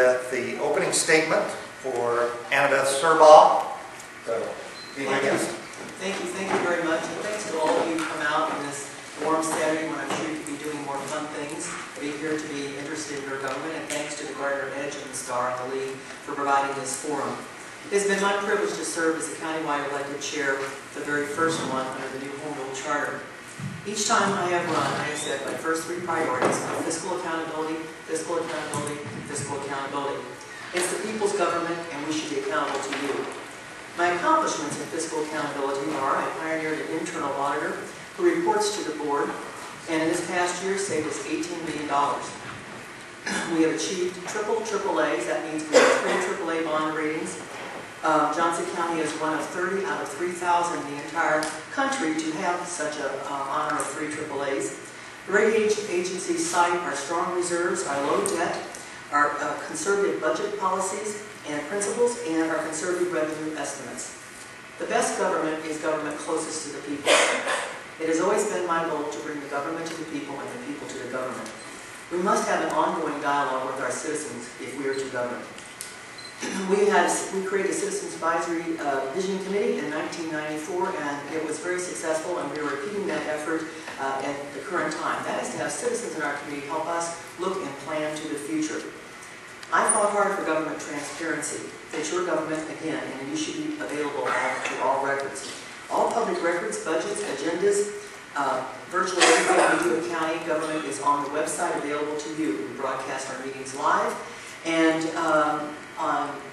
with the opening statement for Annabeth Serbaugh. So, Thank you very much, and thanks to all of you who come out in this warm Saturday when I'm sure you could be doing more fun things, be here to be interested in your government, and thanks to the Gardner Edge and the Star and the League for providing this forum. It's been my privilege to serve as the countywide elected chair, the very first one under the new Home Rule Charter. Each time I have run, I have said my first three priorities are fiscal accountability, fiscal accountability, and fiscal accountability. It's the people's government, and we should be accountable to you. My accomplishments in fiscal accountability are I pioneered an internal auditor who reports to the board, and in this past year saved us $18 million. We have achieved triple AAAs. That means we have 3 AAA bond ratings. Johnson County is one of 30 out of 3,000 in the entire country to have such an honor of 3 AAAs. The rating agencies cite our strong reserves, our low debt, our conservative budget policies and principles, and our conservative revenue estimates. The best government is government closest to the people. It has always been my goal to bring the government to the people and the people to the government. We must have an ongoing dialogue with our citizens if we are to govern. We created a Citizens Advisory Vision Committee in 1994, and it was very successful, and we are repeating that effort at the current time. That is to have citizens in our community help us look and plan to the future. I fought hard for government transparency. It's your government again, and you should be available to all records. All public records, budgets, agendas, virtually everything we do in county government is on the website available to you. We broadcast our meetings live, and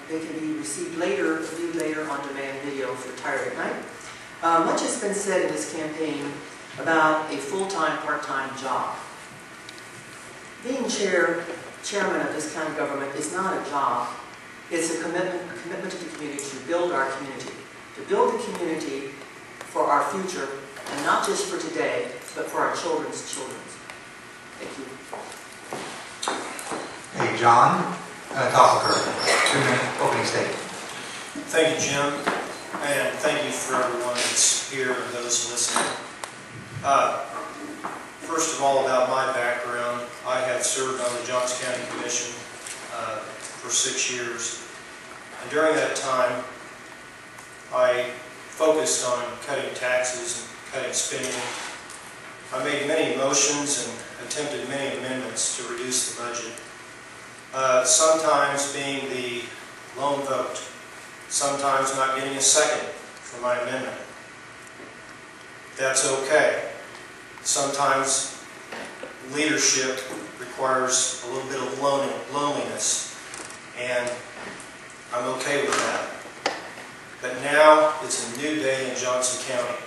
they can be received later, viewed later on demand video if you're tired at night. Much has been said in this campaign about a full-time, part-time job. Being chairman of this county government is not a job. It's a commitment to the community, to build our community, to build the community for our future, and not just for today, but for our children's children. Thank you. Hey, John Toffaker, 2-minute opening statement. Thank you, Jim, and thank you for everyone that's here and those listening. First of all, about my background, I have served on the Johnson County Commission for 6 years, and during that time, I focused on cutting taxes and cutting spending. I made many motions and attempted many amendments to reduce the budget. Sometimes being the lone vote, sometimes not getting a second for my amendment. That's okay. Sometimes leadership requires a little bit of loneliness, and I'm okay with that. But now it's a new day in Johnson County.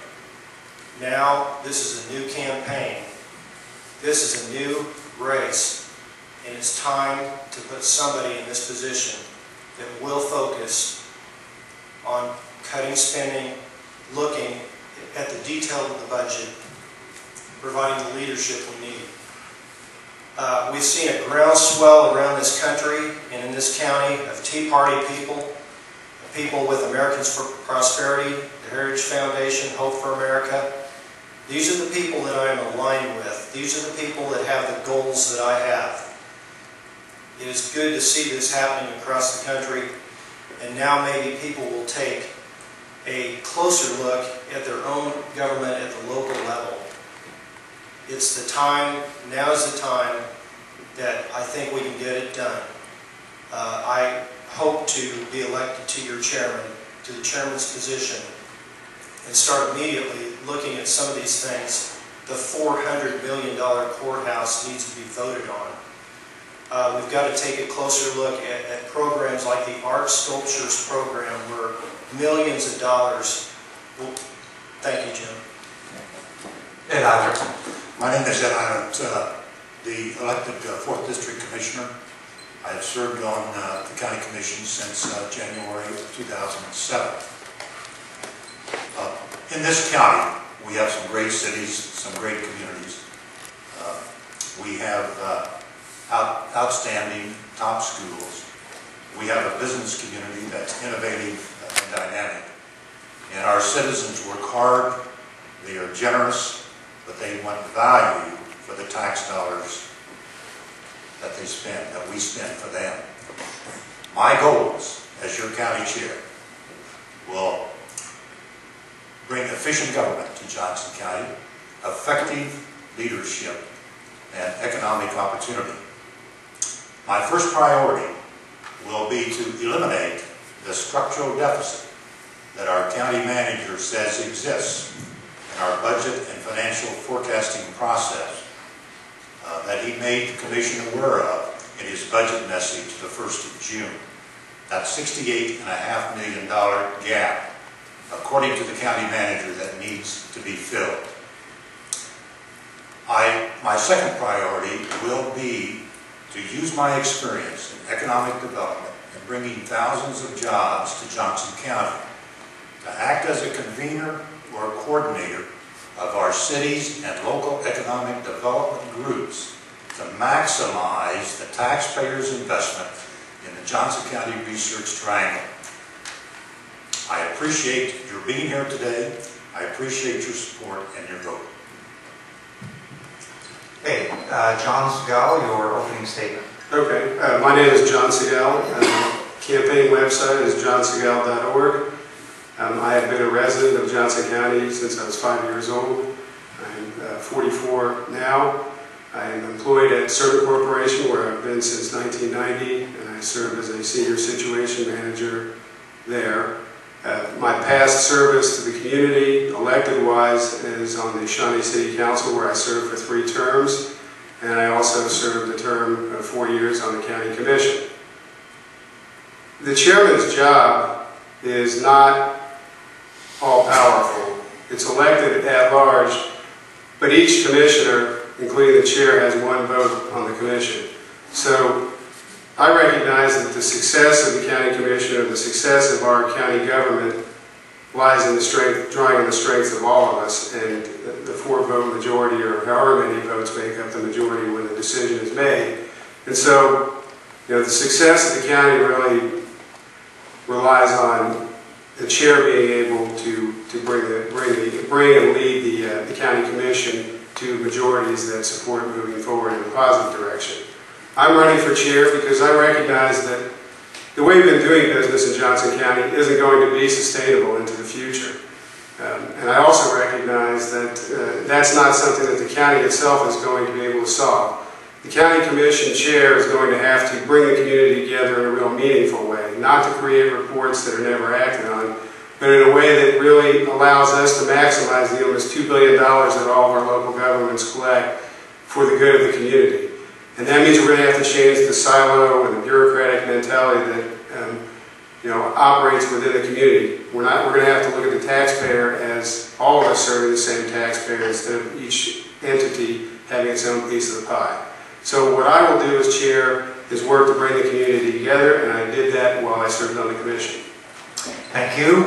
Now this is a new campaign. This is a new race. And it's time to put somebody in this position that will focus on cutting spending, looking at the detail of the budget, providing the leadership we need. We've seen a groundswell around this country and in this county of Tea Party people, people with Americans for Prosperity, the Heritage Foundation, Hope for America. These are the people that I am aligned with. These are the people that have the goals that I have. It is good to see this happening across the country, and now maybe people will take a closer look at their own government at the local level. It's the time, now is the time that I think we can get it done. I hope to be elected to your chairman, to the chairman's position, and start immediately looking at some of these things. The $400 million courthouse needs to be voted on. We've got to take a closer look at programs like the Art Sculptures program, where millions of dollars will... Thank you, Jim. Ed Eilert. My name is Ed Eilert, the elected 4th District Commissioner. I have served on the County Commission since January of 2007. In this county, we have some great cities, some great communities. We have outstanding top schools. We have a business community that's innovative and dynamic. And our citizens work hard, they are generous, but they want value for the tax dollars that they spend, that we spend for them. My goals as your county chair will bring efficient government to Johnson County, effective leadership, and economic opportunity. My first priority will be to eliminate the structural deficit that our county manager says exists in our budget and financial forecasting process that he made the commission aware of in his budget message the 1st of June. That $68.5 million gap, according to the county manager, that needs to be filled. My second priority will be to use my experience in economic development and bringing thousands of jobs to Johnson County, to act as a convener or coordinator of our cities and local economic development groups to maximize the taxpayers' investment in the Johnson County Research Triangle. I appreciate your being here today. I appreciate your support and your vote. Hey, John Segal, your opening statement. Okay, my name is John Segal. Campaign website is johnsegal.org. I have been a resident of Johnson County since I was 5 years old. I'm 44 now. I am employed at Servant Corporation, where I've been since 1990, and I serve as a senior situation manager there. My past service to the community, elected-wise, is on the Shawnee City Council, where I served for 3 terms, and I also served a term of 4 years on the County Commission. The chairman's job is not all-powerful. It's elected at large, but each commissioner, including the chair, has 1 vote on the commission. So I recognize that the success of the county commission, or the success of our county government, lies in the strength, drawing on the strengths of all of us, and the 4-vote majority, or however many votes make up the majority when the decision is made. And so, the success of the county really relies on the chair being able to bring and lead the county commission to majorities that support moving forward in a positive direction. I'm running for chair because I recognize that the way we've been doing business in Johnson County isn't going to be sustainable into the future. And I also recognize that that's not something that the county itself is going to be able to solve. The county commission chair is going to have to bring the community together in a real meaningful way, not to create reports that are never acted on, but in a way that really allows us to maximize the almost $2 billion that all of our local governments collect for the good of the community. And that means we're going to have to change the silo and the bureaucratic mentality that operates within the community. We're going to have to look at the taxpayer as all of us serving the same taxpayer instead of each entity having its own piece of the pie. So what I will do as chair is work to bring the community together, and I did that while I served on the commission. Thank you.